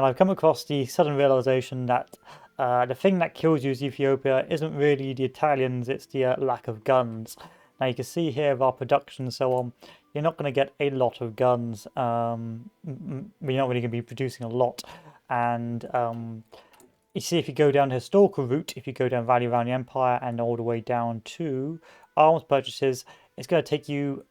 And I've come across the sudden realization that the thing that kills you as Ethiopia isn't really the Italians, it's the lack of guns. Now you can see here of our production and so on, you're not going to get a lot of guns. We're not really going to be producing a lot. And you see if you go down the historical route, if you go down Valley around the Empire and all the way down to arms purchases, it's going to take you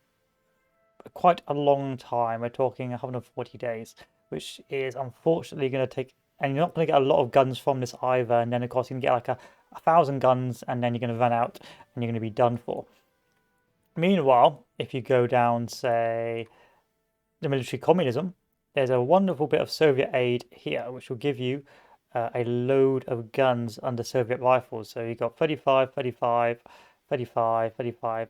quite a long time. We're talking 140 days, which is unfortunately going to take, and you're not going to get a lot of guns from this either. And then of course you can get like a 1,000 guns and then you're going to run out and you're going to be done for. Meanwhile, if you go down, say, the military communism, there's a wonderful bit of Soviet aid here, which will give you a load of guns under Soviet rifles. So you've got 35, 35, 35, 35.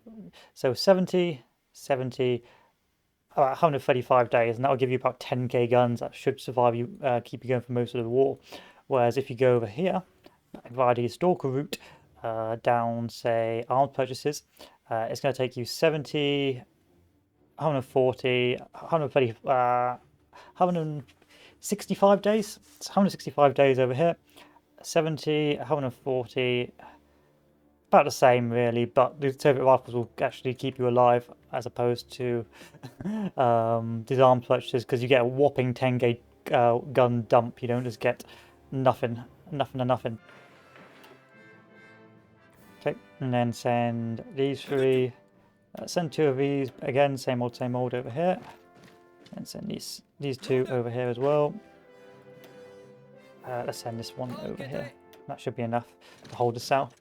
So 70, 70, about 135 days, and that will give you about 10k guns that should survive you, keep you going for most of the war. Whereas if you go over here, via the historical route, down, say, arms purchases, it's going to take you 70, 140, 130, 165 days. It's 165 days over here. 70, 140, about the same really, but the Soviet rifles will actually keep you alive as opposed to these arms purchases, because you get a whopping 10k gun dump. You don't just get nothing. Okay, and then send these three. Send two of these again, same old over here, and send these two over here as well. Let's send this one over here. That should be enough to hold the south.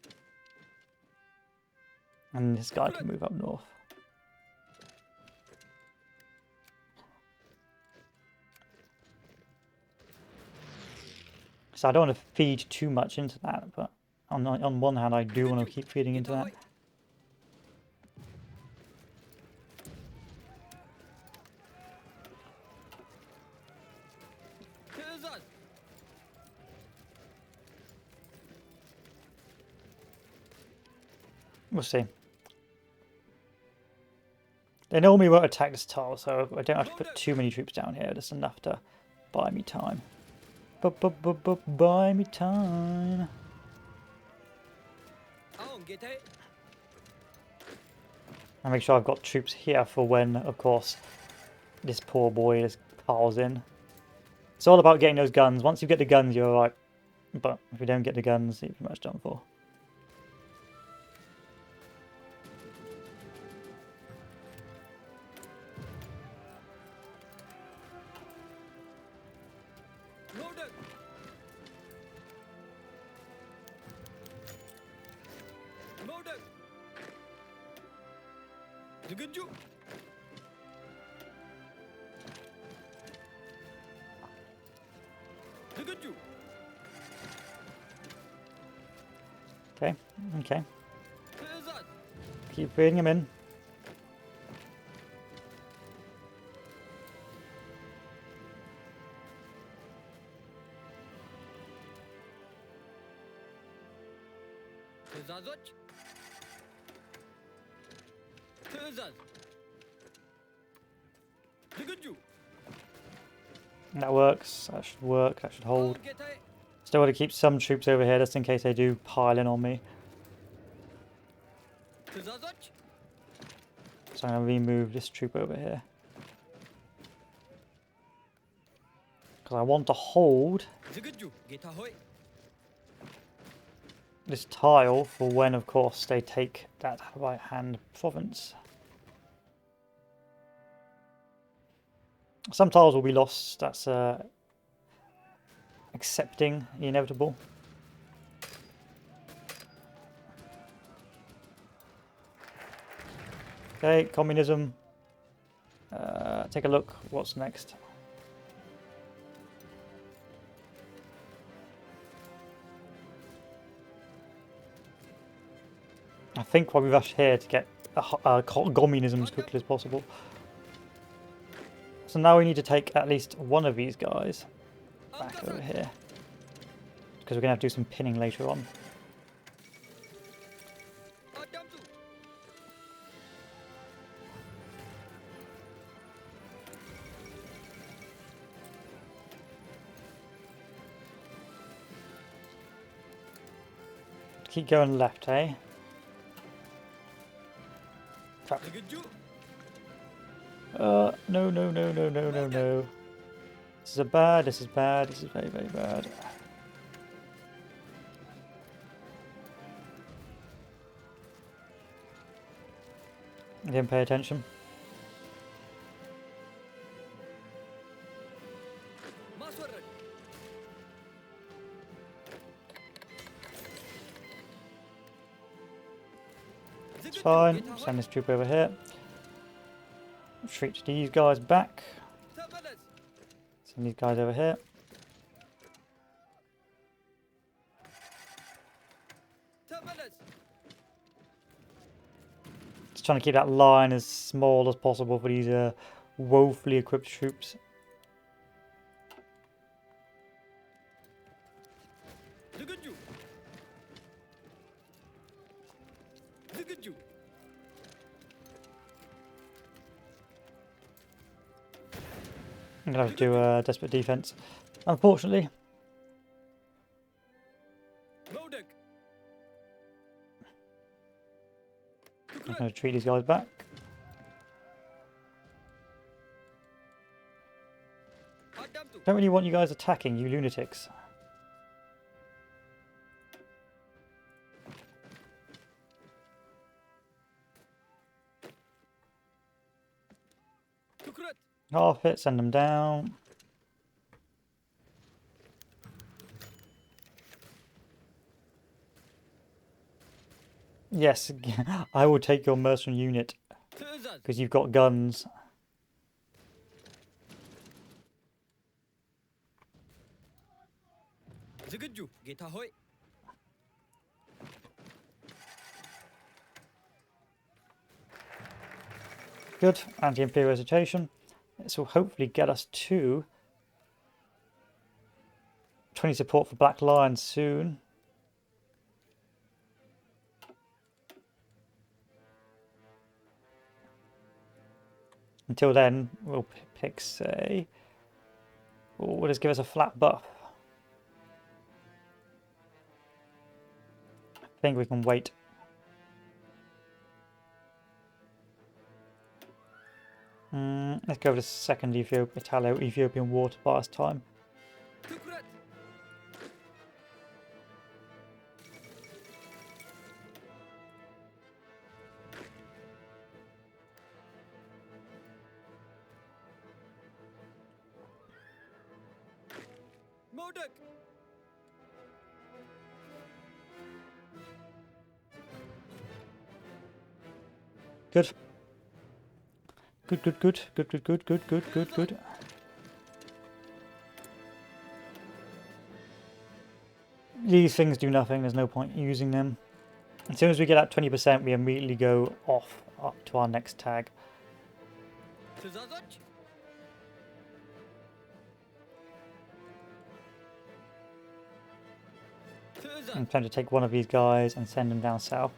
And this guy can move up north. So I don't want to feed too much into that, but on one hand I do want to keep feeding into that. We'll see. They normally won't attack this tile, so I don't have to put too many troops down here. Just enough to buy me time. Buy me time. And make sure I've got troops here for when, of course, this poor boy just piles in. It's all about getting those guns. Once you get the guns, you're alright. But if you don't get the guns, you're pretty much done for. Okay, okay. Keep bringing him in. That works. That should work. That should hold. Still want to keep some troops over here just in case they do pile in on me. So I'm going to remove this troop over here. Because I want to hold this tile for when, of course, they take that right-hand province. Some tiles will be lost. That's accepting the inevitable. Okay, communism. Take a look. What's next? I think while we rush here to get communism as quickly as possible. So now we need to take at least one of these guys back over here, because we're going to have to do some pinning later on. keep going left, eh? Crap. No, no, no, no, no, no, no. This is bad, this is bad, this is very, very bad. I didn't pay attention. It's fine. Send this troop over here. Retreat these guys back. Send these guys over here. Just trying to keep that line as small as possible for these woefully equipped troops. I'm going to have to do a desperate defense, unfortunately. I'm going to treat these guys back. Don't really want you guys attacking, you lunatics. Half it, send them down. Yes, I will take your mercenary unit because you've got guns. Good, anti-imperial hesitation. This will hopefully get us to 20 support for Black Lions soon. Until then, we'll pick, say... Oh, we'll just give us a flat buff. I think we can wait. Let's go with the second Italo-Ethiopian war to buy us time. Good. Good, good, good, good, good, good, good, good, good, good. These things do nothing, there's no point using them. As soon as we get at 20%, we immediately go off up to our next tag. I'm trying to take one of these guys and send them down south.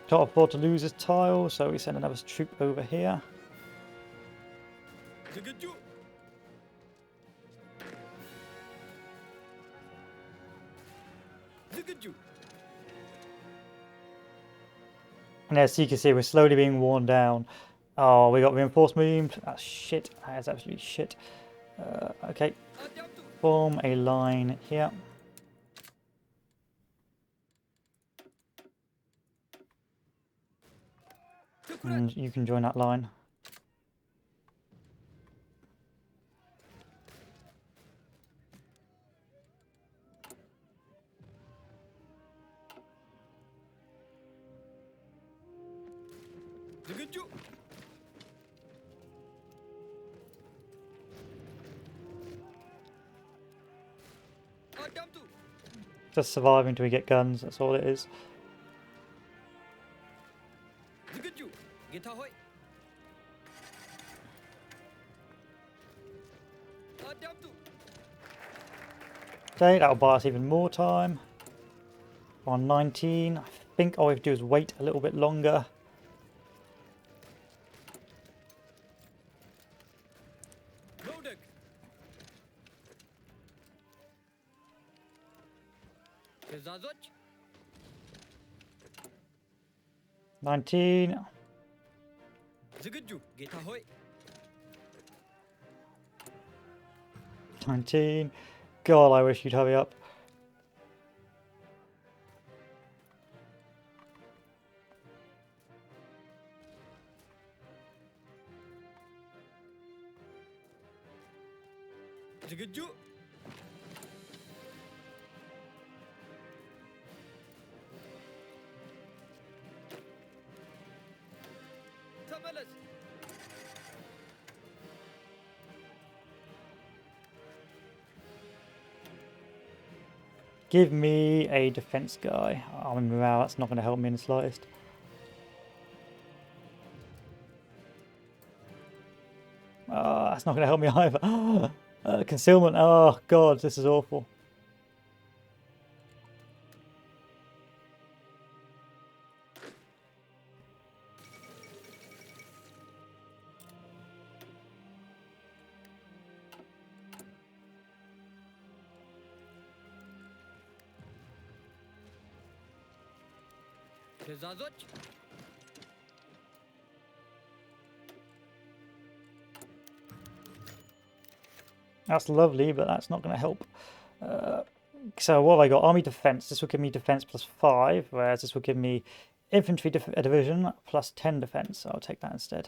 Can't afford to lose this tile, so we send another troop over here. And as you can see, we're slowly being worn down. Oh, we got reinforced moved. That's shit. That is absolutely shit. Okay. Form a line here. And you can join that line. Just surviving until we get guns, that's all it is. Okay, that'll buy us even more time. We're on 19. I think all we have to do is wait a little bit longer. ትዕዛዞች 19. ዝግጁ ጌታ ሆይ 19. God, I wish you'd hurry up. ዝግጁ ተመለስ Give me a defense guy. I mean, wow, that's not going to help me in the slightest. That's not going to help me either. Concealment. Oh, God, this is awful. ትዕዛዞች That's lovely, but that's not going to help. So what have I got? Army defense. This will give me defense plus 5, whereas this will give me infantry division plus 10 defense. So I'll take that instead.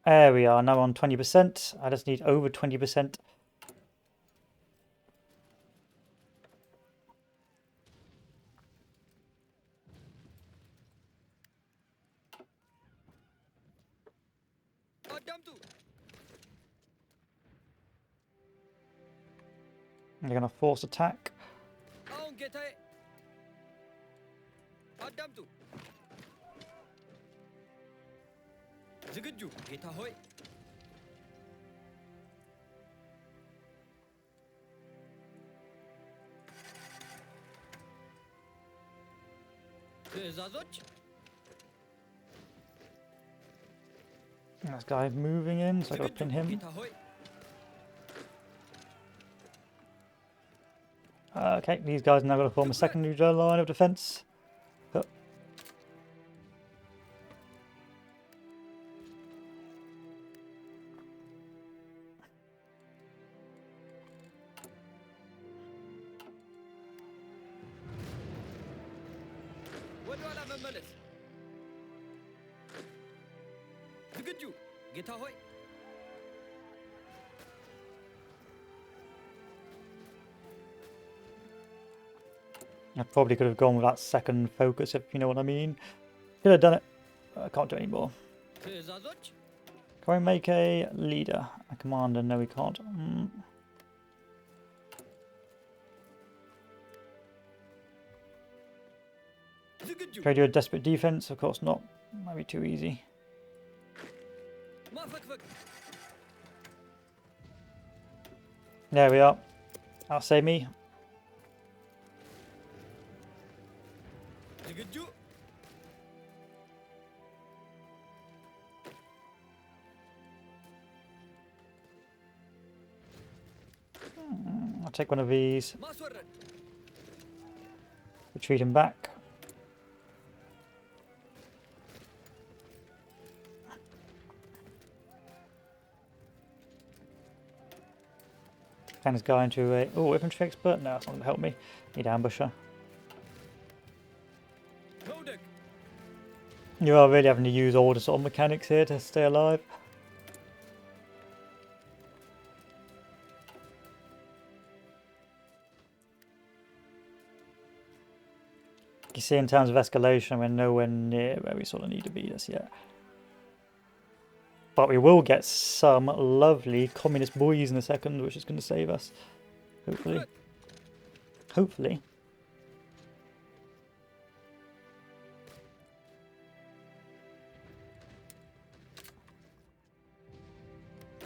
There we are. Now on 20%. I just need over 20%. አዳምጡ They're going to force attack. አሁን ጌታዬ አዳምጡ ዝግጁ ጌታ ሆይ ትዕዛዞች This guy moving in, so I got to pin him. ጌታ ሆይ Okay, these guys are now going to form a secondary line of defense. Oh. ወደ ኋላ መመለስ ዝግጁ ጌታ ሆይ I probably could have gone with that second focus, if you know what I mean. Could have done it. I can't do it anymore. ትዕዛዞች Can we make a leader? A commander? No, we can't. ዝግጁ Can we do a desperate defense? Of course not. Might be too easy. ማፈግፈግ There we are. That'll save me. ዝግጁ I'll take one of these. ማስወረድ Retreat him back. Turn this guy into a infantry expert. No, that's not going to help me. Need ambusher. መውደቅ You are really having to use all the sort of mechanics here to stay alive. You see, in terms of escalation, we're nowhere near where we sort of need to be just yet. But we will get some lovely communist boys in a second, which is going to save us. Hopefully. Hopefully.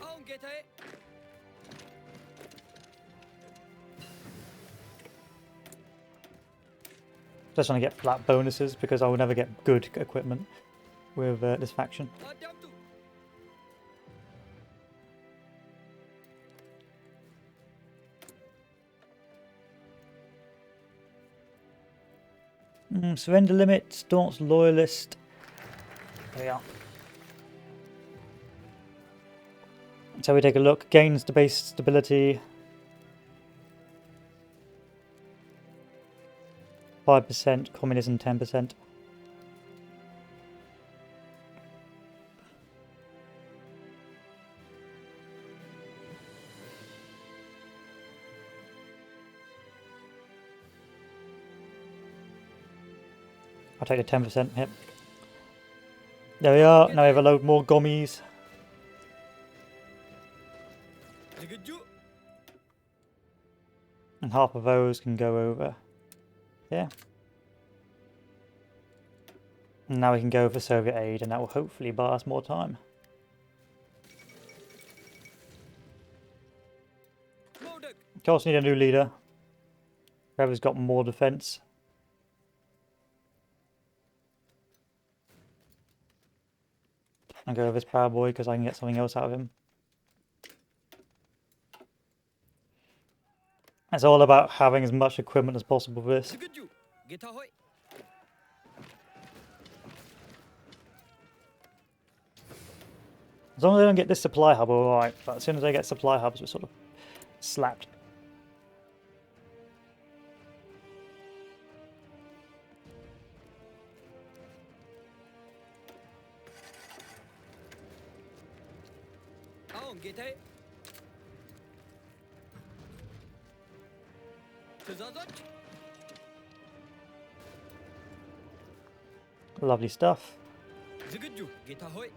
አሁን ጌታዬ Just trying to get flat bonuses because I will never get good equipment with this faction. አዳምጡ Surrender limit, staunch loyalist. There we are. So we take a look. Gains the base stability. 5%, communism 10%. I'll take the 10% hit. There we are. Now we have a load more gommies. ዝግጁ And half of those can go over here. And now we can go for Soviet aid, and that will hopefully buy us more time. መውደቅ Of course, need a new leader. Whoever's got more defense. I'll go with this power boy because I can get something else out of him. It's all about having as much equipment as possible for this. ዝግጁ ጌታ ሆይ As long as they don't get this supply hub, we're alright. But as soon as they get supply hubs, we're sort of slapped. አሁን ጌታዬ ትእዛዞች Lovely stuff. ዝግጁ ጌታ ሆይ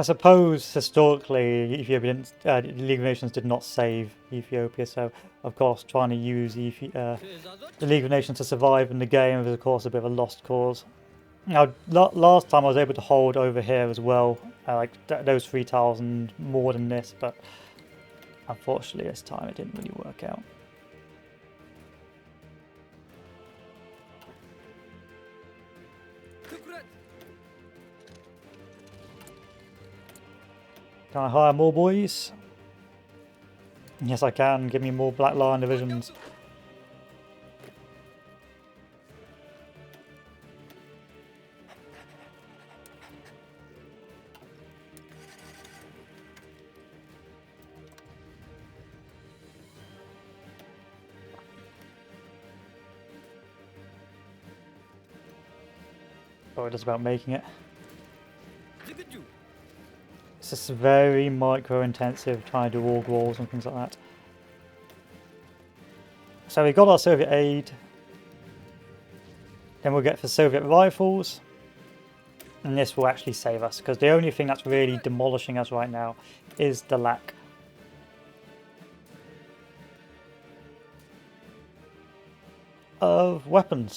I suppose historically Ethiopian the League of Nations did not save Ethiopia, so of course trying to use ትእዛዞች the League of Nations to survive in the game is of course a bit of a lost cause. Now, last time I was able to hold over here as well, like those 3,000 more than this, but unfortunately this time it didn't really work out. ትኩረት Can I hire more boys? Yes, I can. Give me more Black Lion divisions. Probably just about making it. ዝግጁ It's just very micro intensive trying to do org walls and things like that. So we got our Soviet aid. Then we'll get for Soviet rifles. And this will actually save us, because the only thing that's really demolishing us right now is the lack of weapons.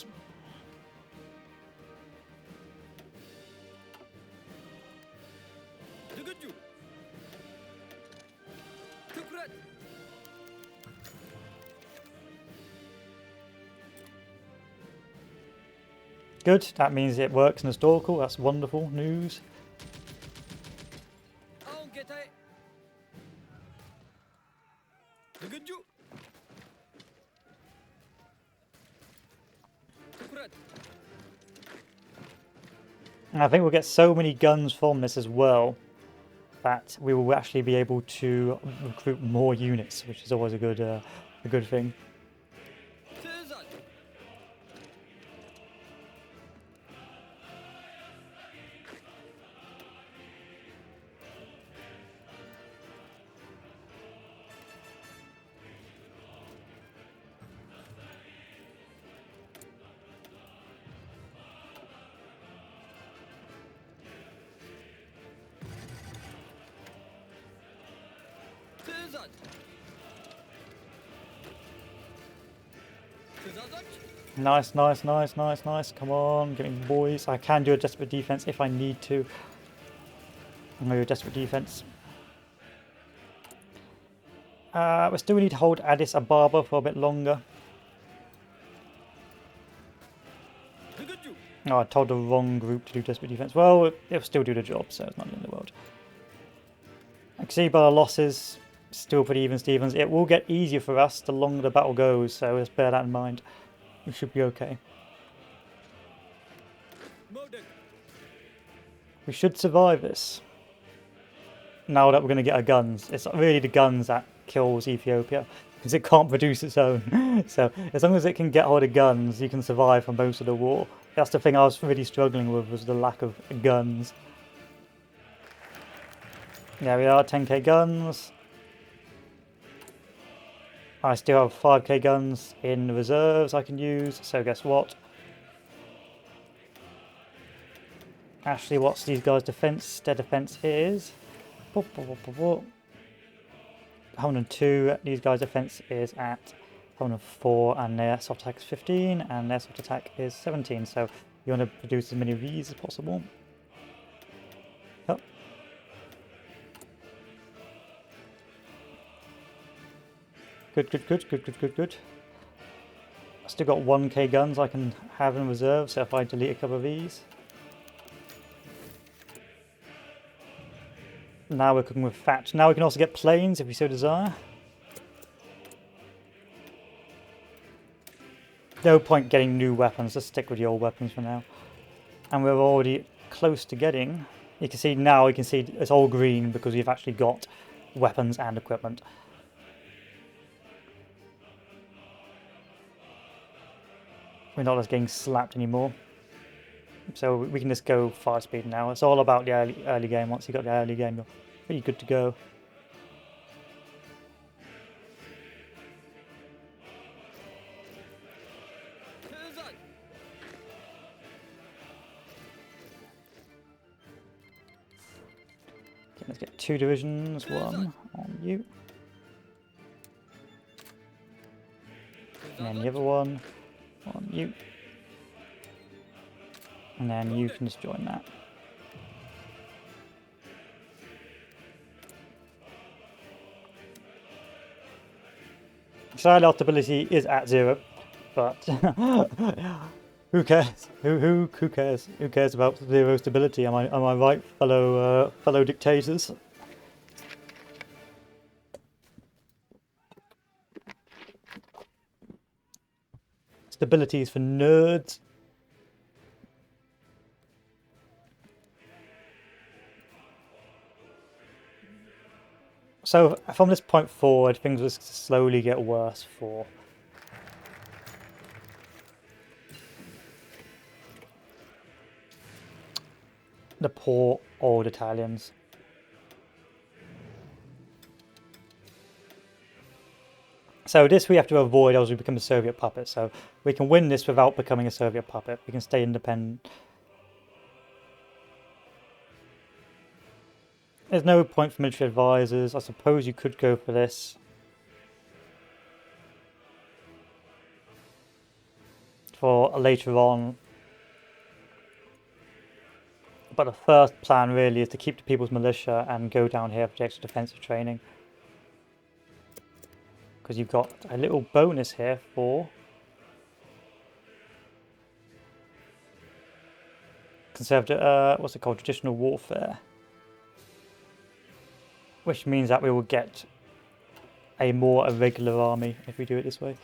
ዝግጁ ትኩረት Good, that means it works in historical, that's wonderful news. አሁን ጌታዬ ዝግጁ ትኩረት And I think we'll get so many guns from this as well that we will actually be able to recruit more units, which is always a good thing. ትእዛዝ ትእዛዝ ትእዛዞች Nice, nice, nice, nice, nice. Come on, get me boys. I can do a desperate defense if I need to. I'm going to do a desperate defense. We still need to hold Addis Ababa for a bit longer. ዝግጁ Oh, I told the wrong group to do desperate defense. Well, it'll still do the job, so it's not the end of the world. I can see by the losses, still pretty even Stevens. It will get easier for us the longer the battle goes, so let's bear that in mind. We should be okay. Modek. We should survive this. Now that we're going to get our guns. It's really the guns that kills Ethiopia, because it can't produce its own. So as long as it can get hold of guns, you can survive for most of the war. That's the thing I was really struggling with, was the lack of guns. There we are, 10k guns. I still have 5k guns in the reserves I can use, so guess what? Actually, what's these guys' defense? Their defense is 102. These guys' defense is at 104, and their soft attack is 15, and their soft attack is 17. So you want to produce as many of these as possible. Yep. Good. I still got 1k guns I can have in reserve, so if I delete a couple of these. Now we're cooking with fat. Now we can also get planes if we so desire. No point getting new weapons, just stick with the old weapons for now. And we're already close to getting... You can see now, you can see it's all green because we've actually got weapons and equipment. We're not just getting slapped anymore. So we can just go 5 speed now. It's all about the early game. Once you got the early game, you're pretty good to go. Tezat. Okay, let's get 2 divisions. 1 on you. And then the other one on you. And then you can just join that. Side ability is at 0, but who cares? Who cares? Who cares about 0 stability? Am I right, fellow dictators? Stability is for nerds. So from this point forward, things will slowly get worse for the poor old Italians. So this we have to avoid, else we become a Soviet puppet. So we can win this without becoming a Soviet puppet. We can stay independent. There's no point for military advisors. I suppose you could go for this. For later on. But the first plan really is to keep the people's militia and go down here for the extra defensive training. Because you've got a little bonus here for conservative, what's it called? Traditional warfare. Which means that we will get a more irregular army if we do it this way.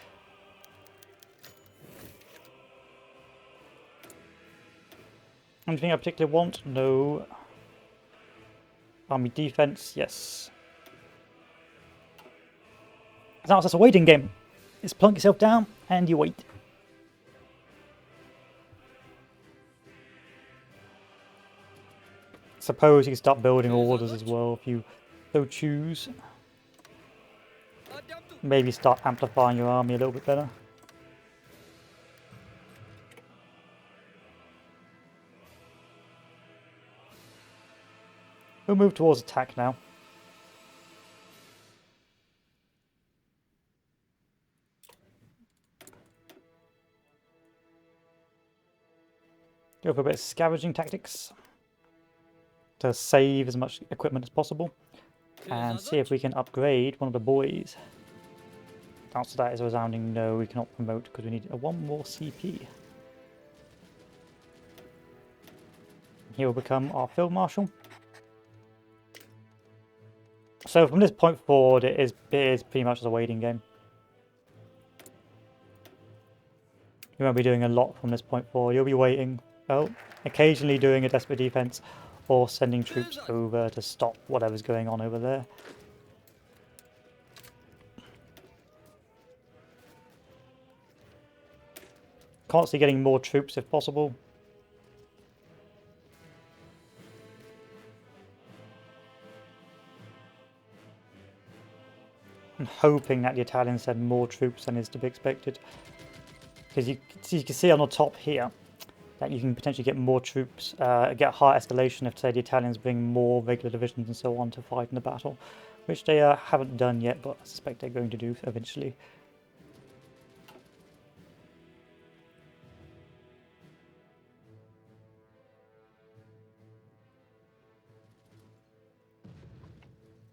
Anything I particularly want? No. Army defense? Yes. Now it's just a waiting game. Just plunk yourself down and you wait. Suppose you can start building orders as well if you so choose. Maybe start amplifying your army a little bit better. We'll move towards attack now. Go for a bit of scavenging tactics to save as much equipment as possible. And see if we can upgrade one of the boys. The answer to that is a resounding no, we cannot promote because we need one more CP. He will become our Field Marshal. So from this point forward, it is pretty much a waiting game. You won't be doing a lot from this point forward. You'll be waiting well, occasionally doing a desperate defense or sending troops over to stop whatever's going on over there. Constantly getting more troops if possible. And hoping that the Italians send more troops than is to be expected. Because you can see on the top here that you can potentially get more troops, get higher escalation if, say, the Italians bring more regular divisions and so on to fight in the battle. Which they haven't done yet, but I suspect they're going to do eventually.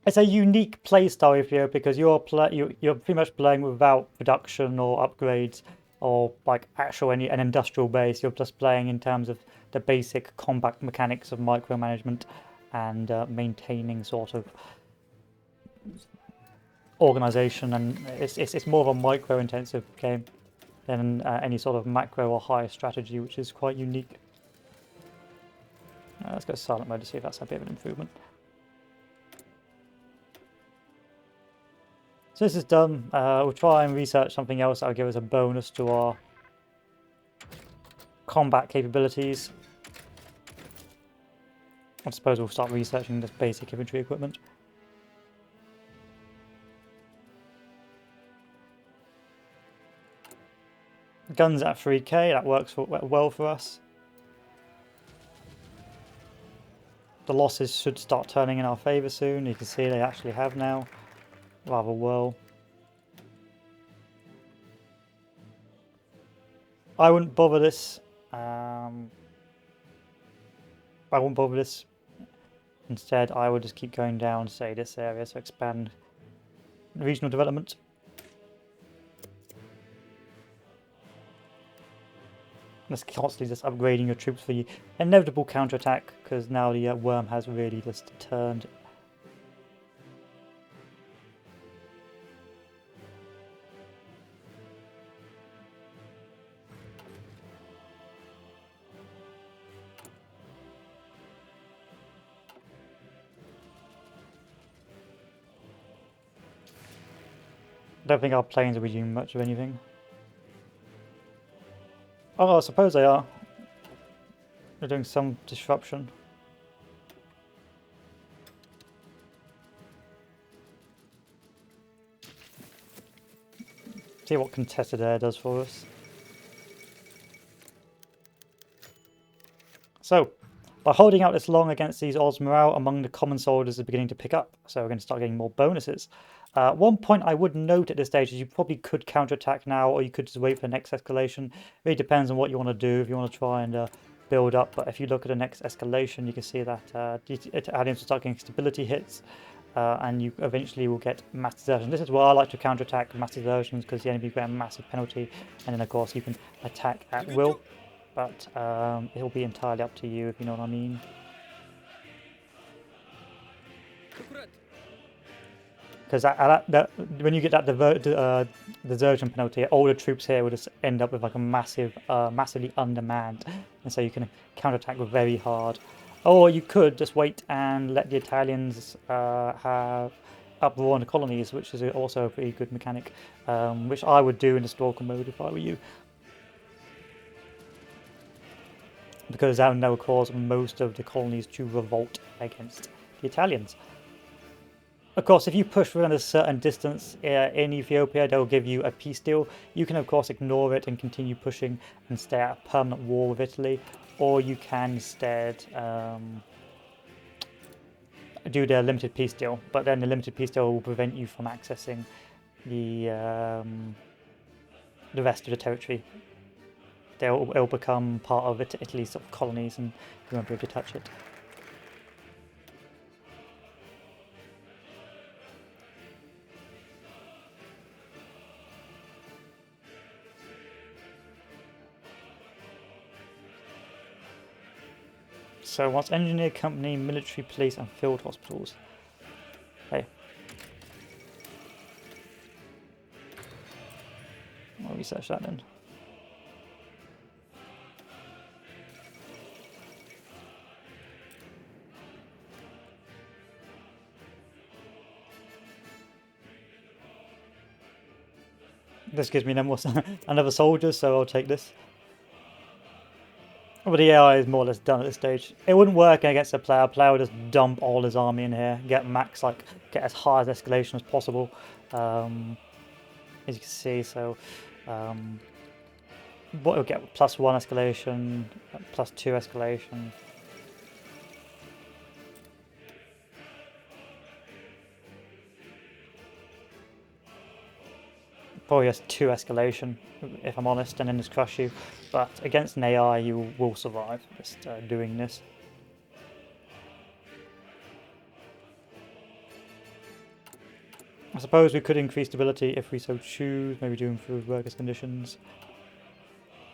It's a unique playstyle if you because you're pretty much playing without production or upgrades or like actual an industrial base. You're just playing in terms of the basic combat mechanics of micromanagement and maintaining sort of organization, and it's more of a micro-intensive game than any sort of macro or higher strategy, which is quite unique. Let's go silent mode to see if that's a bit of an improvement. So this is done. We'll try and research something else that'll give us a bonus to our combat capabilities. I suppose we'll start researching this basic infantry equipment. Guns at 3k, that works well for us. The losses should start turning in our favour soon. You can see they actually have now. Rather well. I wouldn't bother this. I wouldn't bother this. Instead, I would just keep going down, say, this area, so expand regional development. Just constantly just upgrading your troops for the inevitable counterattack, because now the worm has really just turned. I don't think our planes will be doing much of anything. Oh, I suppose they are. They're doing some disruption. See what contested air does for us. So, by holding out this long against these odds, morale among the common soldiers is beginning to pick up. So we're going to start getting more bonuses. One point I would note at this stage is you probably could counterattack now, or you could just wait for the next escalation. It really depends on what you want to do, if you want to try and build up. But if you look at the next escalation, you can see that Italians will start getting stability hits, and you eventually will get mass desertion. This is where I like to counterattack mass desertions, because the enemy get a massive penalty, and then of course you can attack at will. But it will be entirely up to you, if you know what I mean. Because when you get that desertion penalty, all the troops here will just end up with like a massively undermanned, and so you can counterattack very hard. Or you could just wait and let the Italians have uproar in the colonies, which is also a pretty good mechanic, which I would do in historical mode if I were you. Because that will cause most of the colonies to revolt against the Italians. Of course, if you push within a certain distance in Ethiopia, they'll give you a peace deal. You can, of course, ignore it and continue pushing and stay at a permanent war with Italy. Or you can instead do the limited peace deal. But then the limited peace deal will prevent you from accessing the rest of the territory. It'll become part of Italy's sort of colonies, and you won't be able to touch it. So what's engineer company, military, police and field hospitals? Hey. I'll research that then. This gives me another soldier, so I'll take this. But the AI is more or less done at this stage. It wouldn't work against a player. A player would just dump all his army in here, get max, like, get as high as escalation as possible. As you can see, so what it'll get +1 escalation, +2 escalation. Probably just 2 escalation, if I'm honest, and then just crush you. But against an AI, you will survive just doing this. I suppose we could increase stability if we so choose, maybe do improve workers' conditions.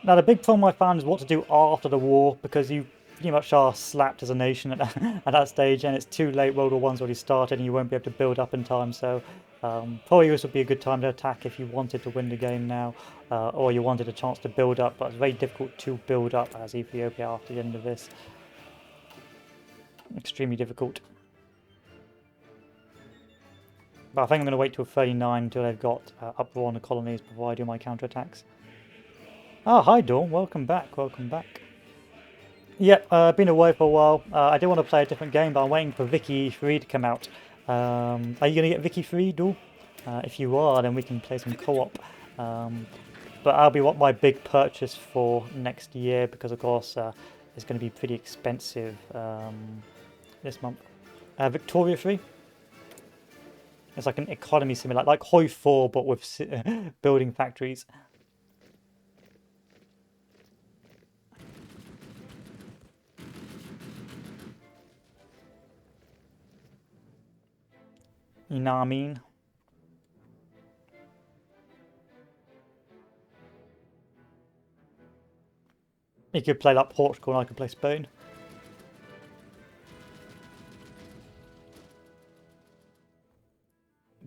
Now the big problem I found is what to do after the war, because you pretty much are slapped as a nation at that stage, and it's too late. World War One's already started and you won't be able to build up in time, so probably this would be a good time to attack if you wanted to win the game now, or you wanted a chance to build up, but it's very difficult to build up as Ethiopia after the end of this. Extremely difficult. But I think I'm going to wait till 39 until they've got uproar on the colonies before I do my counterattacks. Oh, hi Dawn, welcome back, welcome back. Yep, been away for a while. I do want to play a different game, but I'm waiting for Vicky 3 to come out. Are you going to get Vicky 3, Dawn? If you are, then we can play some co-op. But that'll be what my big purchase for next year, because of course it's going to be pretty expensive this month. Victoria 3? It's like an economy simulator, like Hoi 4, but with building factories. You know what I mean? You could play like Portugal and I could play Spain.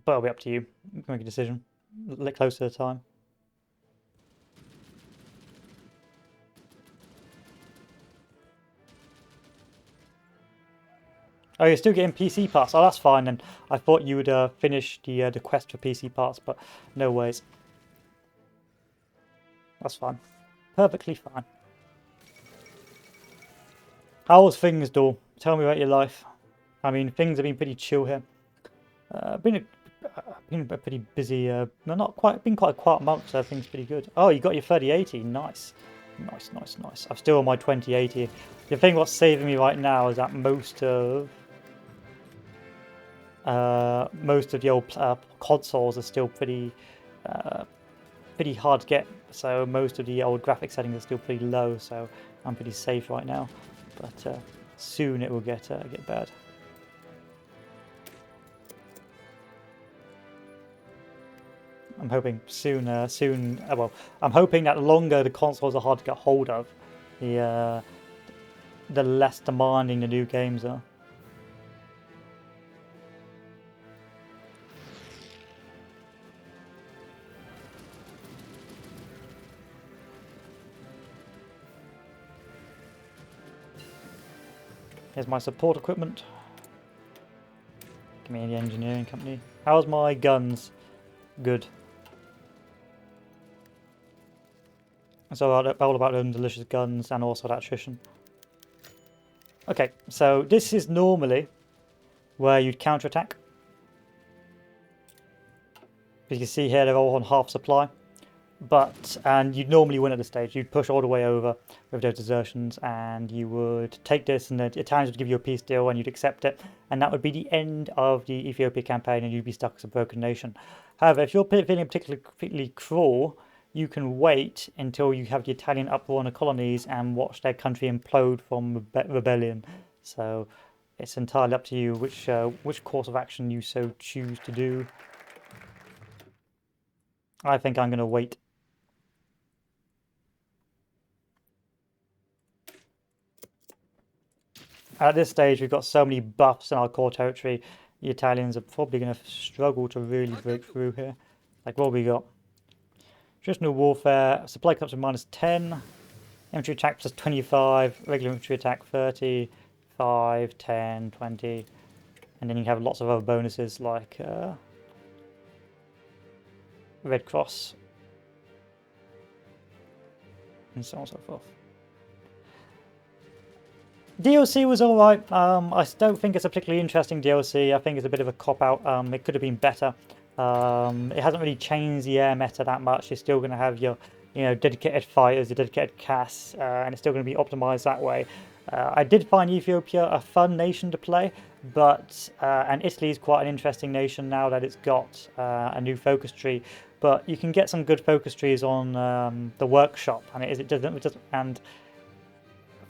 But it'll be up to you. You can make a decision. A little closer to the time. Oh, you're still getting PC parts. Oh, that's fine then. I thought you would finish the quest for PC parts, but no ways. That's fine. Perfectly fine. How was things, Dawn? Tell me about your life. I mean, things have been pretty chill here. Been a pretty busy. No, not quite. Been quite a quiet month, so things pretty good. Oh, you got your 3080. Nice, nice, nice, nice. I'm still on my 2080. The thing what's saving me right now is that most of the old consoles are still pretty hard to get. So most of the old graphic settings are still pretty low. So I'm pretty safe right now. But soon it will get bad. I'm hoping soon. Well, I'm hoping that the longer the consoles are hard to get hold of, the less demanding the new games are. Here's my support equipment. Give me the engineering company. How's my guns? Good. So all about them delicious guns and also that attrition. Okay, so this is normally where you'd counterattack. As you can see here, they're all on half supply. And you'd normally win at this stage. You'd push all the way over with those desertions, and you would take this, and the Italians would give you a peace deal, and you'd accept it, and that would be the end of the Ethiopia campaign, and you'd be stuck as a broken nation. However, if you're feeling particularly cruel, you can wait until you have the Italian uproar on the colonies and watch their country implode from rebellion. So it's entirely up to you which course of action you so choose to do. I think I'm going to wait. At this stage, we've got so many buffs in our core territory, the Italians are probably going to struggle to really break through here. Like, what have we got? Traditional warfare, supply comes to -10, infantry attack plus 25, regular infantry attack 30, 5, 10, 20, and then you have lots of other bonuses like Red Cross. and so on and so forth. DLC was alright. I don't think it's a particularly interesting DLC. I think it's a bit of a cop-out. It could have been better. It hasn't really changed the air meta that much. You're still going to have your, dedicated fighters, your dedicated casts, and it's still going to be optimized that way. I did find Ethiopia a fun nation to play, but and Italy is quite an interesting nation now that it's got a new focus tree. But you can get some good focus trees on the workshop, and it doesn't and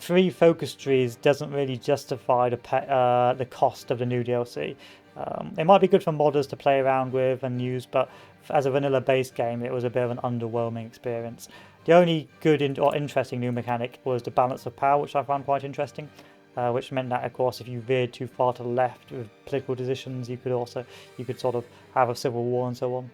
3 focus trees doesn't really justify the cost of the new DLC. It might be good for modders to play around with and use, but as a vanilla base game, it was a bit of an underwhelming experience. The only good or interesting new mechanic was the balance of power, which I found quite interesting, which meant that, of course, if you veered too far to the left with political decisions, you could sort of have a civil war and so on.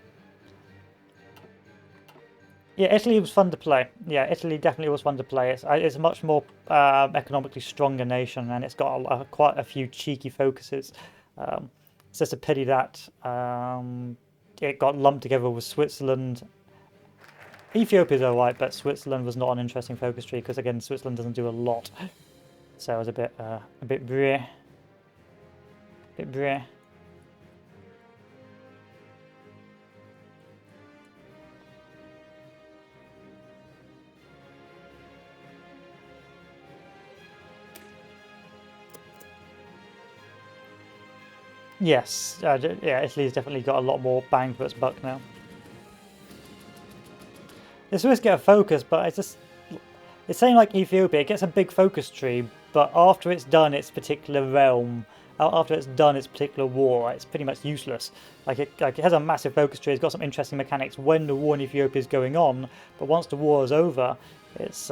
Yeah, Italy was fun to play. Yeah, Italy definitely was fun to play. It's a much more economically stronger nation, and it's got quite a few cheeky focuses. It's just a pity that it got lumped together with Switzerland. Ethiopia's alright, but Switzerland was not an interesting focus tree because, again, Switzerland doesn't do a lot. So it was a bit bleh. Bit bleh. Yes, yeah, Italy's definitely got a lot more bang for its buck now. The Swiss get a focus, but it's saying like Ethiopia, it gets a big focus tree, but after it's done its particular realm, after it's done its particular war, it's pretty much useless. It has a massive focus tree, it's got some interesting mechanics when the war in Ethiopia is going on, but once the war is over, it's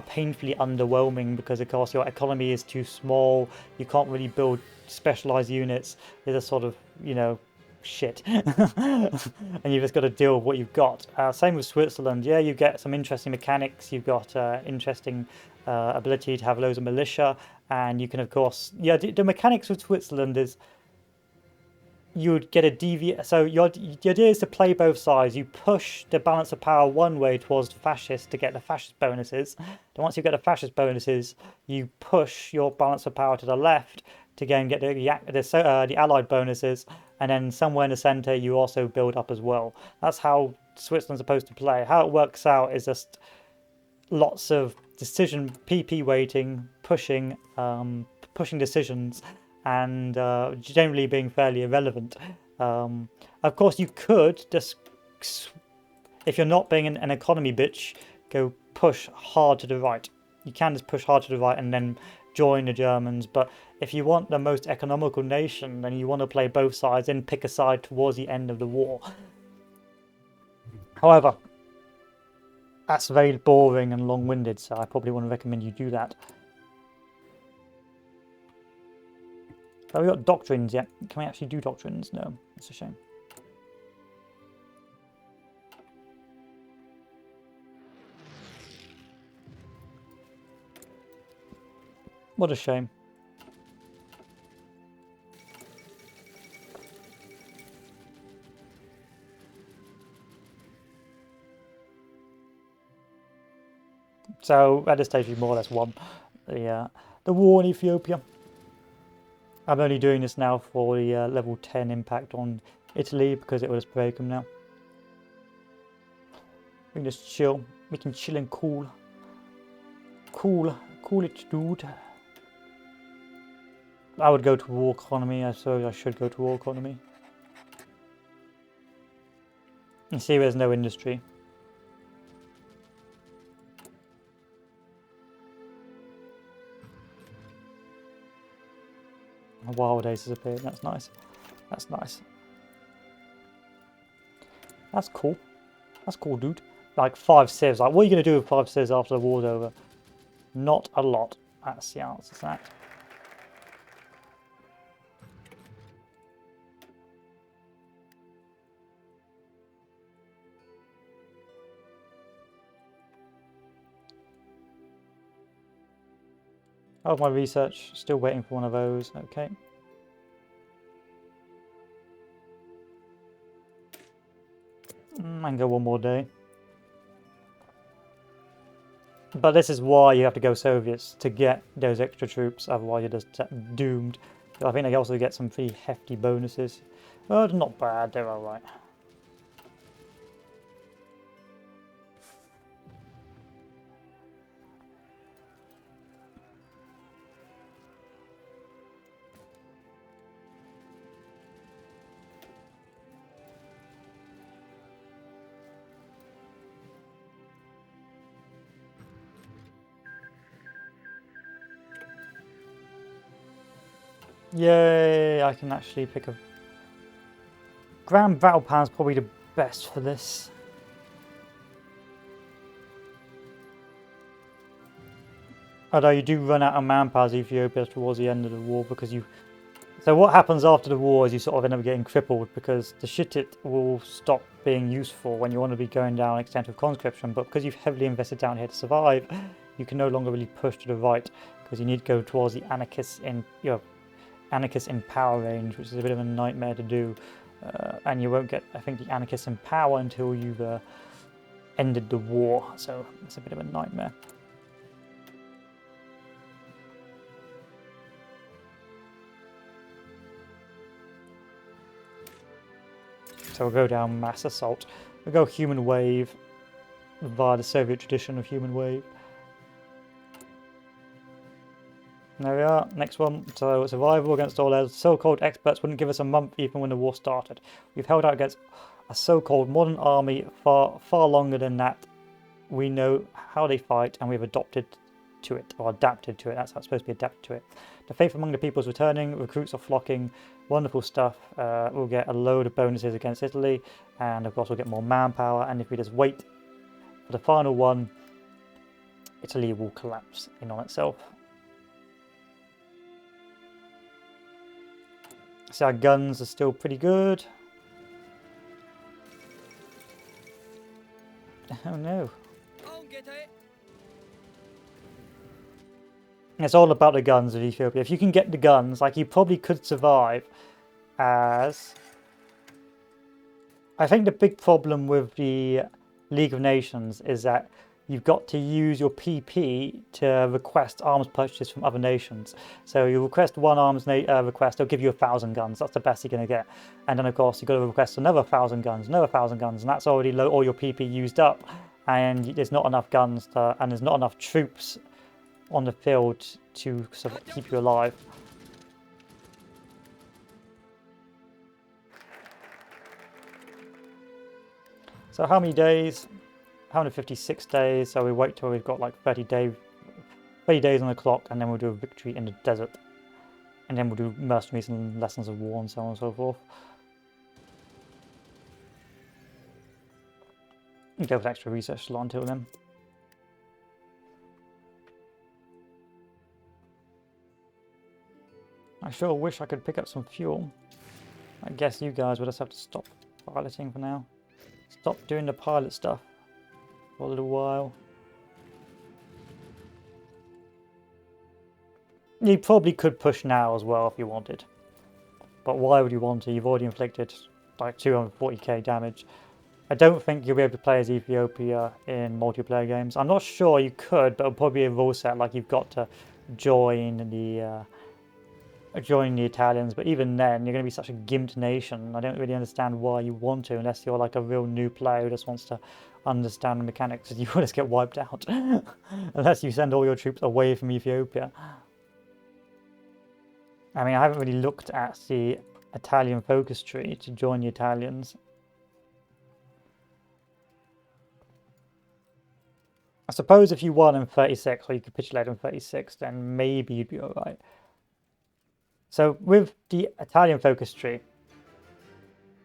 painfully underwhelming because, of course, your economy is too small, you can't really build specialized units. There's a sort of, shit. And you've just got to deal with what you've got. Same with Switzerland. Yeah, you get some interesting mechanics. You've got interesting ability to have loads of militia. And you can, of course... Yeah, the mechanics with Switzerland is... You would get a deviate. So the idea is to play both sides. You push the balance of power one way towards the fascists to get the fascist bonuses. Then once you get the fascist bonuses, you push your balance of power to the left to again get the allied bonuses. And then somewhere in the center, you also build up as well. That's how Switzerland's supposed to play. How it works out is just lots of decision PP weighting, pushing decisions, and generally being fairly irrelevant. Of course, you could just, if you're not being an economy bitch, go push hard to the right. You can just push hard to the right and then join the Germans, but if you want the most economical nation, then you want to play both sides and pick a side towards the end of the war. However, that's very boring and long-winded, so I probably wouldn't recommend you do that. Have we got doctrines yet? Can we actually do doctrines? No, it's a shame. What a shame. So at this stage we more or less won the war in Ethiopia. I'm only doing this now for the level 10 impact on Italy because it will just break them now. We can just chill. We can chill and cool. Cool it, dude. I would go to war economy. I suppose I should go to war economy. You see, there's no industry. A wild ace has appeared. That's nice. That's nice. That's cool. That's cool, dude. Like 5 civs. Like, what are you going to do with 5 civs after the war's over? Not a lot. That's the answer to that. Oh, my research. Still waiting for one of those. Okay. I can go one more day. But this is why you have to go Soviets to get those extra troops, otherwise you're just doomed. But I think they also get some pretty hefty bonuses. Oh, they're not bad, they're alright. Yay, I can actually pick a... Grand Battle Plan is probably the best for this. Although you do run out of manpower as Ethiopia towards the end of the war because you... So what happens after the war is you sort of end up getting crippled because the shit will stop being useful when you want to be going down extensive conscription, but because you've heavily invested down here to survive, you can no longer really push to the right because you need to go towards the anarchists in power range, which is a bit of a nightmare to do, and you won't get, I think, the anarchists in power until you've ended the war, so it's a bit of a nightmare. So we'll go down mass assault. We'll go human wave via the Soviet tradition of human wave. There we are, next one. So survival against all odds. So-called experts wouldn't give us a month even when the war started. We've held out against a so-called modern army far longer than that. We know how they fight and we've adopted to it, or adapted to it. That's how it's supposed to be adapted to it. The faith among the people is returning, recruits are flocking, wonderful stuff. We'll get a load of bonuses against Italy, and of course we'll get more manpower, and if we just wait for the final one, Italy will collapse in on itself. So our guns are still pretty good. Oh no. It's all about the guns of Ethiopia. If you can get the guns, like you probably could survive as... I think the big problem with the League of Nations is that you've got to use your PP to request arms purchases from other nations. So you request one arms request, they'll give you 1,000 guns. That's the best you're going to get. And then of course you've got to request another 1,000 guns, another 1,000 guns, and that's already all your PP used up. And there's not enough guns and there's not enough troops on the field to sort of keep you alive. So how many days? 156 days, so we wait till we've got like 30 days on the clock, and then we'll do a victory in the desert. And then we'll do mercenaries and lessons of war and so on and so forth. And go with extra research slot until then. I sure wish I could pick up some fuel. I guess you guys would just have to stop piloting for now. Stop doing the pilot stuff for a little while. You probably could push now as well if you wanted. But why would you want to? You've already inflicted like 240k damage. I don't think you'll be able to play as Ethiopia in multiplayer games. I'm not sure you could, but it'll probably be a rule set like you've got to join the Italians, but even then you're going to be such a gimped nation. I don't really understand why you want to, unless you're like a real new player who just wants to understand the mechanics. You will just get wiped out unless you send all your troops away from Ethiopia. I mean, I haven't really looked at the Italian focus tree to join the Italians. I suppose if you won in 36 or you capitulate in 36, then maybe you'd be alright. So with the Italian focus tree,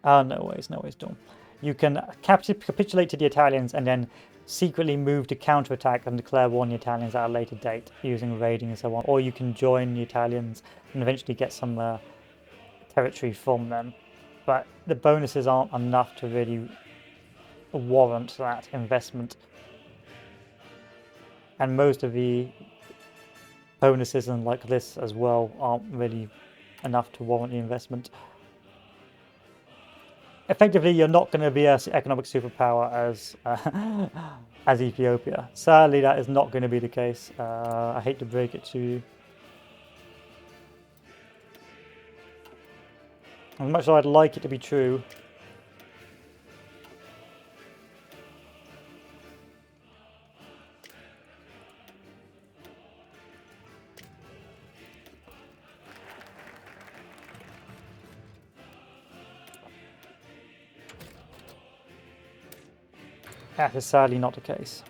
no ways, Dawn. You can capitulate to the Italians and then secretly move to counterattack and declare war on the Italians at a later date using raiding and so on. Or you can join the Italians and eventually get some territory from them. But the bonuses aren't enough to really warrant that investment. And most of the bonuses and like this as well aren't really enough to warrant the investment. Effectively, you're not going to be an economic superpower as as Ethiopia. Sadly, that is not going to be the case. I hate to break it to you. As much as I'd like it to be true, that is sadly not the case.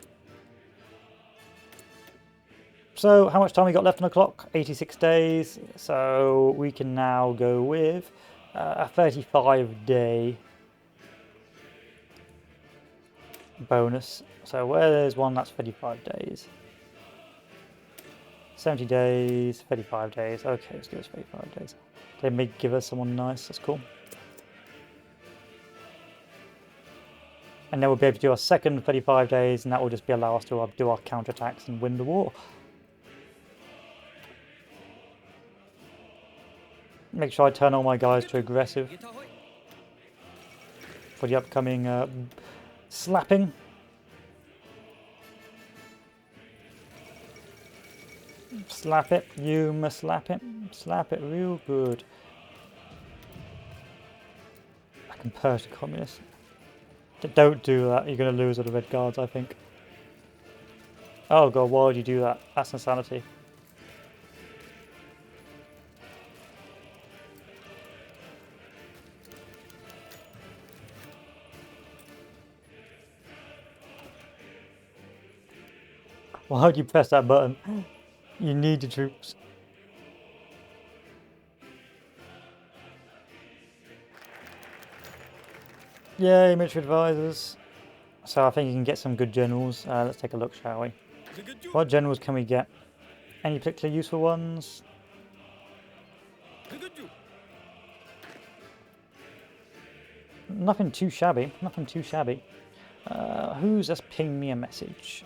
So, how much time we got left on the clock? 86 days. So, we can now go with a 35-day bonus. So, where there's one, that's 35 days. 70 days, 35 days. Okay, let's give us 35 days. They may give us someone nice, that's cool. And then we'll be able to do our second 35 days, and that will just be allow us to do our counterattacks and win the war. Make sure I turn all my guys to aggressive for the upcoming slapping. Slap it, you must slap it. Slap it real good. I can purge the communists. Don't do that, you're going to lose all the red guards, I think. Oh god, why would you do that? That's insanity. Why would you press that button? You need the troops. Yay, military advisors. So I think you can get some good generals. Let's take a look, shall we? What generals can we get? Any particularly useful ones? Nothing too shabby. Nothing too shabby. Who's just pinged me a message?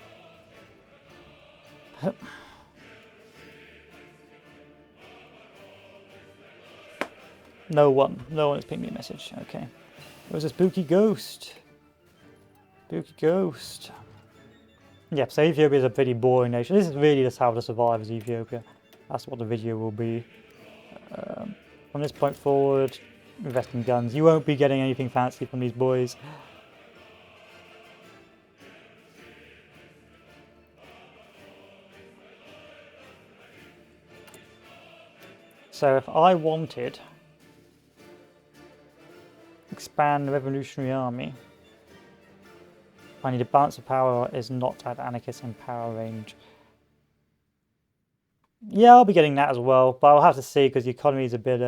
No one. No one has pinged me a message. Okay. It was a spooky ghost. Spooky ghost. Yep, so Ethiopia is a pretty boring nation. This is really just how to survive as Ethiopia. That's what the video will be. From this point forward, invest in guns. You won't be getting anything fancy from these boys. So if I wanted expand the Revolutionary Army, I need a balance of power is not at anarchist in power range. Yeah, I'll be getting that as well, but I'll have to see because the economy is a bit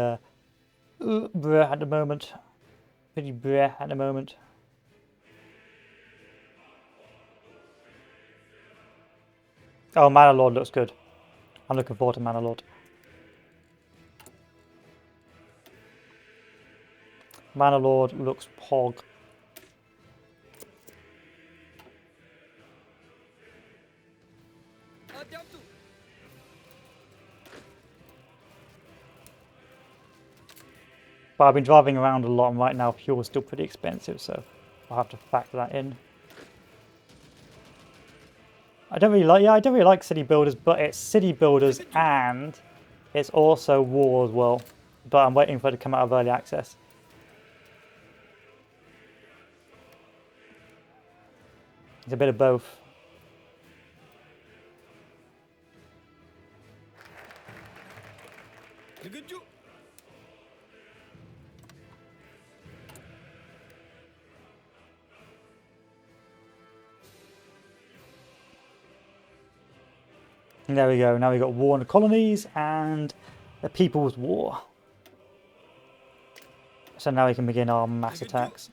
bleh at the moment. Pretty bleh at the moment. Oh, Manor Lord looks good. I'm looking forward to Manor Lord. Manor Lord looks pog. But I've been driving around a lot, and right now fuel is still pretty expensive, so I'll have to factor that in. I don't really like city builders, but it's city builders and it's also war as well. But I'm waiting for it to come out of early access. It's a bit of both. And there we go. Now we've got war in the colonies and the People's War. So now we can begin our mass attacks.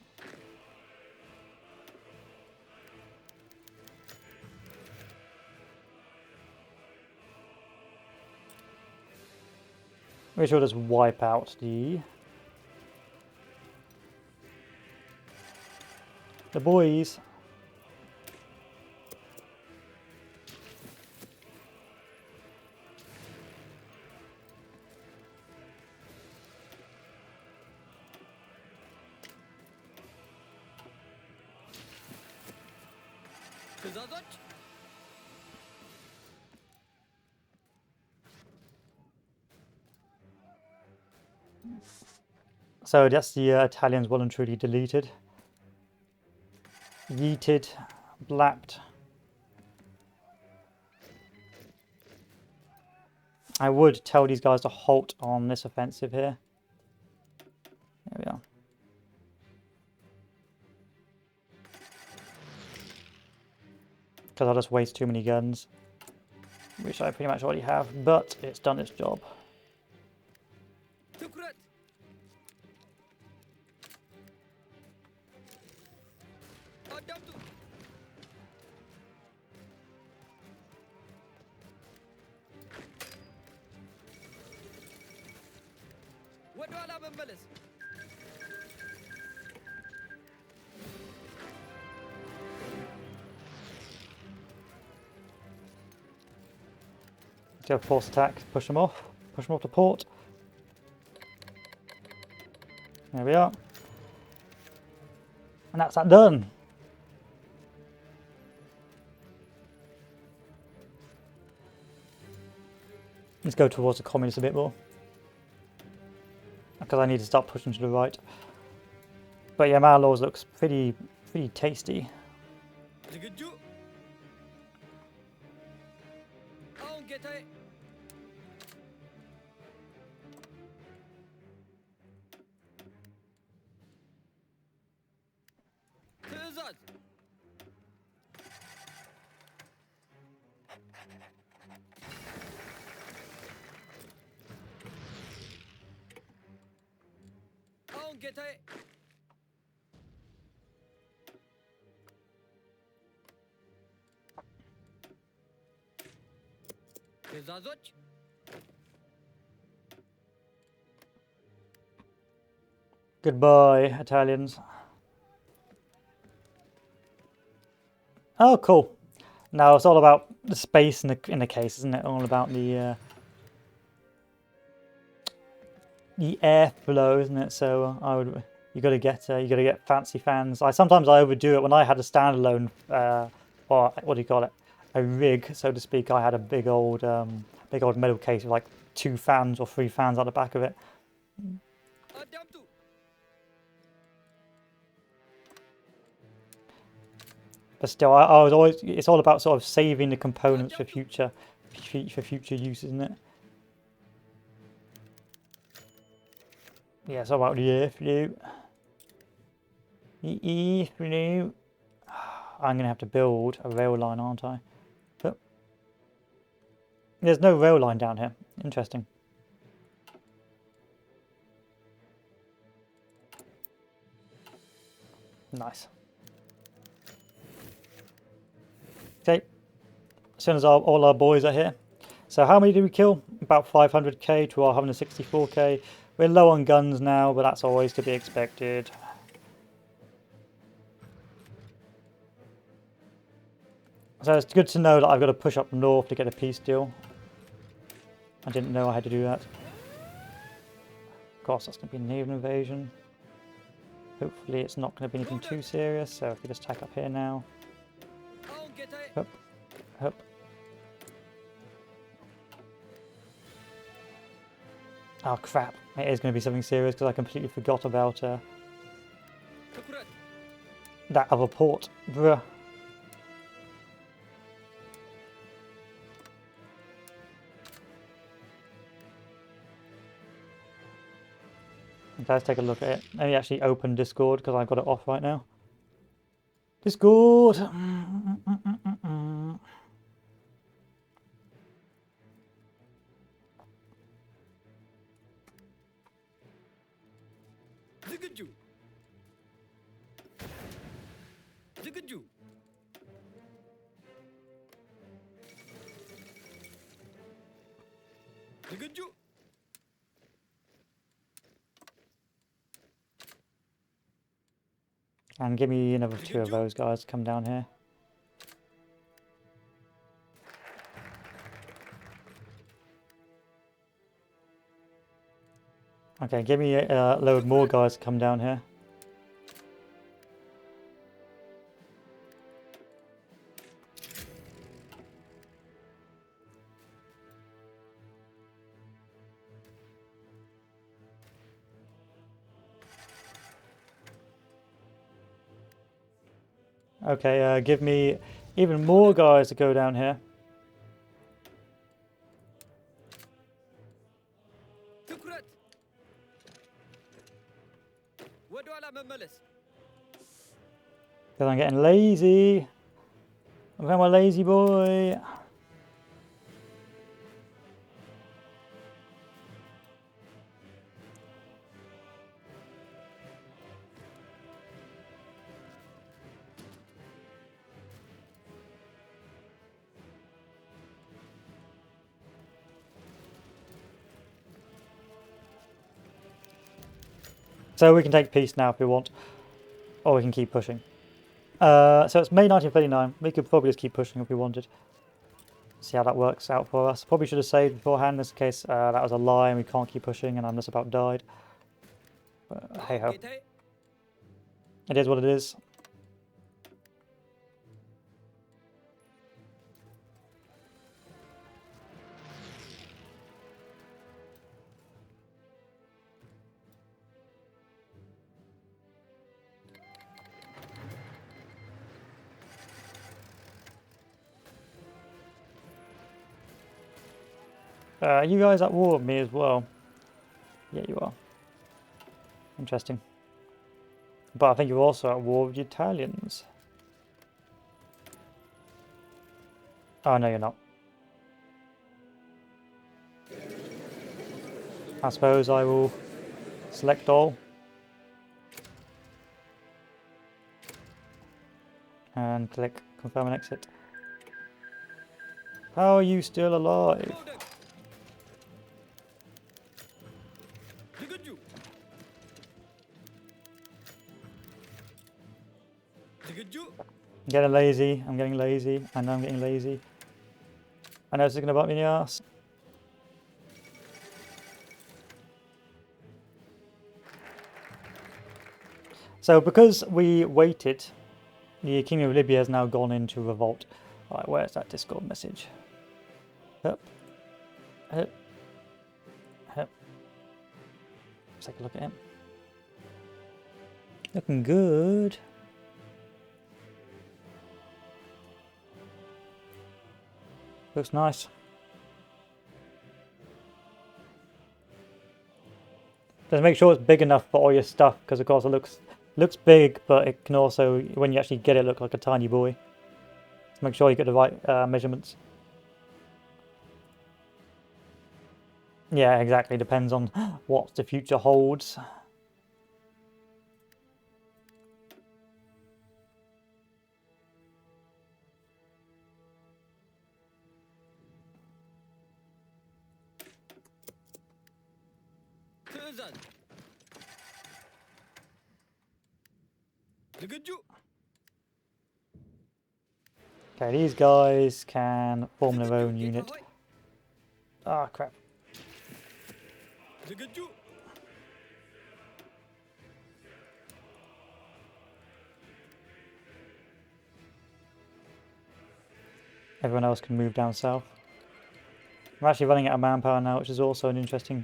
We should just wipe out the boys. ትእዛዞች So that's the Italians well and truly deleted. Yeeted, blapped. I would tell these guys to halt on this offensive here. There we are. Because I'll just waste too many guns, which I pretty much already have, but it's done its job. ትኩረት አዳምጡ ወደ ኋላ መመለስ Go force attack, push them off to port. There we are. And that's that done. Let's go towards the communists a bit more. Because I need to start pushing to the right. But yeah, Mallows looks pretty tasty. ዝግጁ አሁን ጌታዬ ትእዛዝ አሁን ጌታዬ ትእዛዞች Goodbye, Italians. Oh, cool. Now it's all about the space in the case, isn't it? All about the airflow, isn't it? So you got to get fancy fans. Sometimes I overdo it. When I had a standalone, or what do you call it, a rig, so to speak. I had a big old metal case with like 2 fans or 3 fans at the back of it. አዳምጡ But still, I was always. It's all about sort of saving the components for future use, isn't it? Yeah, it's all about the airflow. The airflow. I'm gonna have to build a rail line, aren't I? But there's no rail line down here. Interesting. Nice. Okay, as soon as all our boys are here. So how many did we kill? About 500k to our 164k. We're low on guns now, but that's always to be expected. So it's good to know that I've got to push up north to get a peace deal. I didn't know I had to do that. Of course, that's going to be a naval invasion. Hopefully it's not going to be anything too serious, so if we just tack up here now. አሁን ጌታዬ Up, up. Oh crap, it is going to be something serious because I completely forgot about ትኩረት that other port. Bruh. Okay, let's take a look at it. Let me actually open Discord because I've got it off right now. Discord! ዝግጁ ዝግጁ ዝግጁ And give me another 2 of those guys to come down here. Okay, give me a load more guys to come down here. Okay, give me even more guys to go down here. ትኩረት ወደ ኋላ መመለስ Because I'm getting lazy. I'm a lazy boy. So we can take peace now if we want, or we can keep pushing. So it's May 1939. We could probably just keep pushing if we wanted. See how that works out for us. Probably should have saved beforehand. In this case, that was a lie and we can't keep pushing and I'm just about died. But hey ho. ጌታዬ It is what it is. You guys at war with me as well? Yeah, you are. Interesting. But I think you're also at war with the Italians. Oh, no, you're not. I suppose I will select all. And click confirm and exit. How are you still alive? መውደቅ ዝግጁ ዝግጁ I'm getting lazy, I'm getting lazy, I know I'm getting lazy. I know this is going to bite me in the ass. So because we waited, the King of Libya has now gone into revolt. Alright, where's that Discord message? Up. Up. Up. Let's take a look at him. Looking good. Looks nice. Just make sure it's big enough for all your stuff, because of course it looks big, but it can also, when you actually get it, look like a tiny boy. So make sure you get the right measurements. Yeah, exactly. Depends on what the future holds. ትእዛዝ ዝግጁ Okay, these guys can form their own ጌታ unit. ሆይ Ah, crap. ዝግጁ Everyone else can move down south. We're actually running out of manpower now, which is also an interesting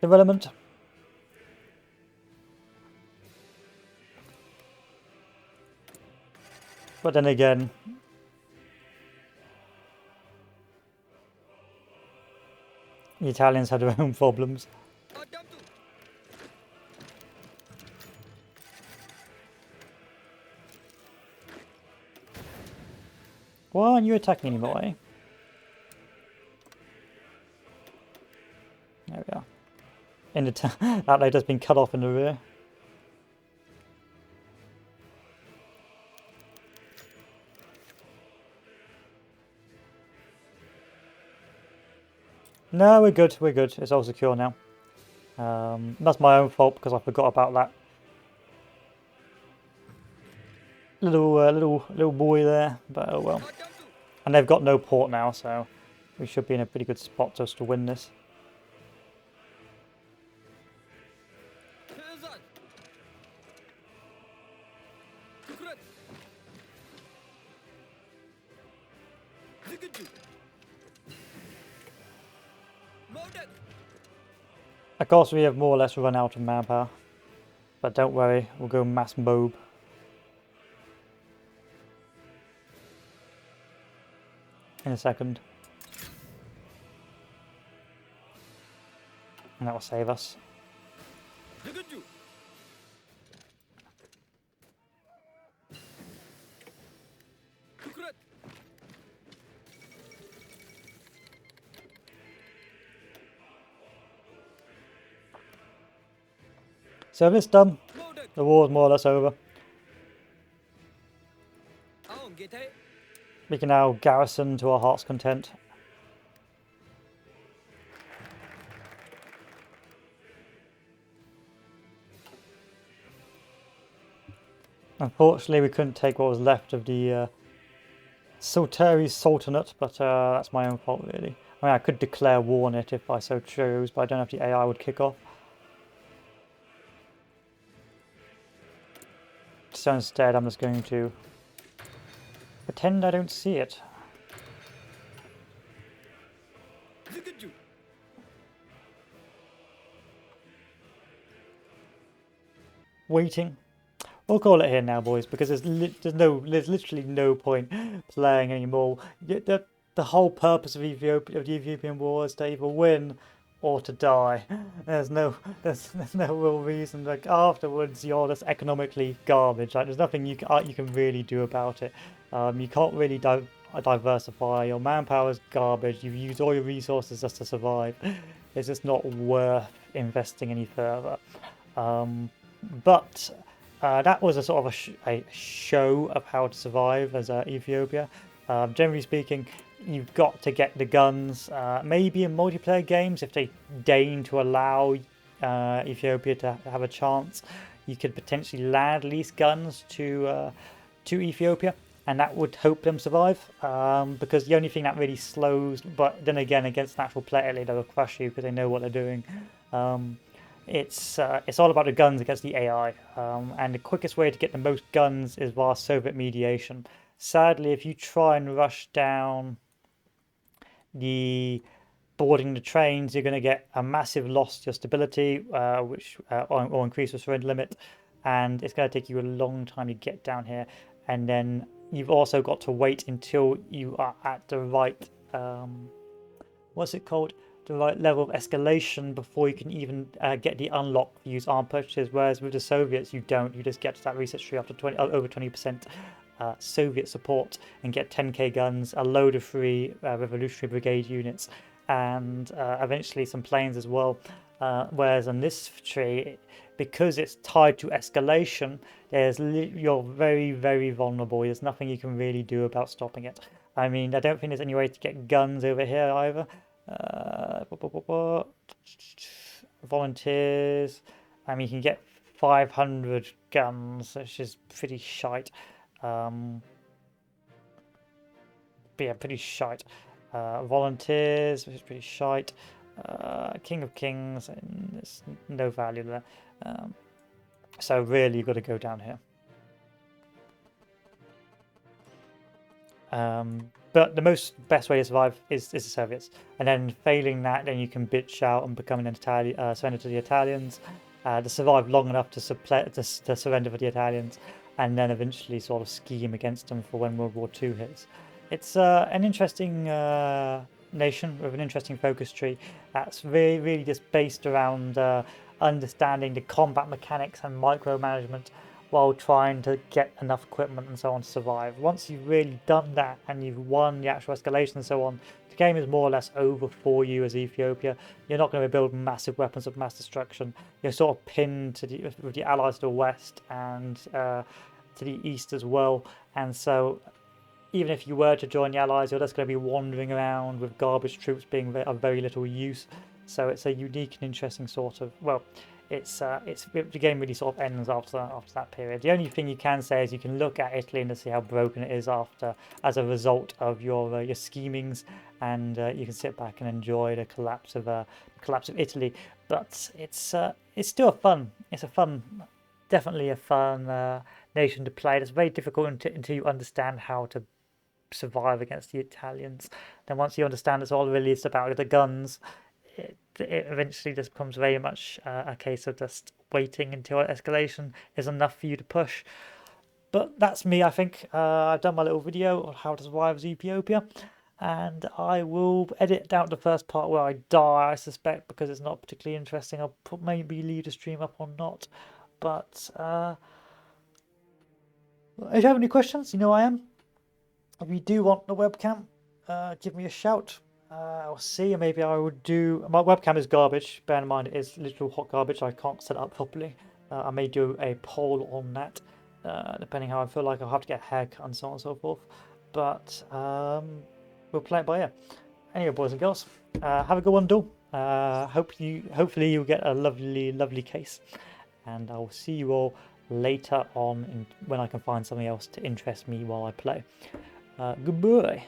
development. But then again, the Italians have their own problems. አዳምጡ Why aren't you attacking anymore, eh? There we are. In the that lady's just been cut off in the rear. No, we're good. We're good. It's all secure now. That's my own fault because I forgot about that little boy there. But oh well. አዳምጡ And they've got no port now, so we should be in a pretty good spot just to win this. ትእዛዝ ትኩረት ዝግጁ መውደቅ Of course, we have more or less run out of manpower. But don't worry, we'll go mass mob. in a second. And that will save us. Setuju. Tukrat. So this done, Modak. the war's more or less over. Aon gete. We can now garrison to our heart's content. Unfortunately, we couldn't take what was left of the Sulteri Sultanate, but that's my own fault, really. I mean, I could declare war on it if I so chose, but I don't know if the AI would kick off. So instead, I'm just going to pretend I don't see it. Setuju. Waiting. We'll call it here now, boys, because there's literally no point playing anymore. The whole purpose of the Ethiopian War is to either win or to die. There's no real reason. Like afterwards, you're just economically garbage. Like there's nothing you can really do about it. You can't really diversify. Your manpower is garbage. You've used all your resources just to survive. It's just not worth investing any further. But that was a sort of a show of how to survive as Ethiopia. Generally speaking, you've got to get the guns. Maybe in multiplayer games, if they deign to allow Ethiopia to have a chance, you could potentially land lease guns to Ethiopia, and that would help them survive. Because the only thing that really slows, but then again, against natural play, they'll crush you because they know what they're doing. It's all about the guns against the AI, and the quickest way to get the most guns is via Soviet mediation. Sadly, if you try and rush down boarding the trains, you're going to get a massive loss to your stability, or increase your surrender limit, and it's going to take you a long time to get down here. And then you've also got to wait until you are at the right what's it called? The right level of escalation before you can even get the unlock for use armed purchases. Whereas with the Soviets, you don't. You just get to that research tree after over 20% Soviet support and get 10k guns, a load of free Revolutionary Brigade units, and eventually some planes as well. Whereas on this tree, because it's tied to escalation, you're very, very vulnerable. There's nothing you can really do about stopping it. I mean, I don't think there's any way to get guns over here either. Volunteers. I mean, you can get 500 guns, which is pretty shite. But yeah, pretty shite. Volunteers, which is pretty shite. King of Kings, and there's no value there. So really, you've got to go down here. But the best way to survive is the Soviets, and then failing that, then you can bitch out and become an surrender to the Italians, to survive long enough to surrender for the Italians, and then eventually sort of scheme against them for when World War II hits. It's an interesting nation with an interesting focus tree that's really just based around understanding the combat mechanics and micromanagement, while trying to get enough equipment and so on to survive. Once you've really done that and you've won the actual escalation and so on, the game is more or less over for you as Ethiopia. You're not going to build massive weapons of mass destruction. You're sort of pinned with the allies to the west and to the east as well. And so even if you were to join the allies, you're just going to be wandering around with garbage troops being of very little use. So it's a unique and interesting sort of, well, the game really sort of ends after that period. The only thing you can say is you can look at Italy and see how broken it is as a result of your schemings, and you can sit back and enjoy the collapse of Italy. But it's still definitely a fun nation to play. It's very difficult until you understand how to survive against the Italians. Then once you understand it's all really it's about the guns, it eventually just becomes very much a case of just waiting until escalation is enough for you to push. But that's me, I think. I've done my little video on how to survive as Ethiopia. and I will edit down the first part where I die, I suspect, because it's not particularly interesting. I'll maybe leave the stream up or not. But if you have any questions, you know I am. If you do want the webcam, give me a shout. I'll see. Maybe I will do. My webcam is garbage. Bear in mind, it is literal hot garbage. I can't set it up properly. I may do a poll on that, depending how I feel like. I'll have to get a haircut and so on and so forth. But we'll play it by ear. Anyway, boys and girls, have a good one, Dawn. Hopefully you'll get a lovely case, and I will see you all later on when I can find something else to interest me while I play. Goodbye.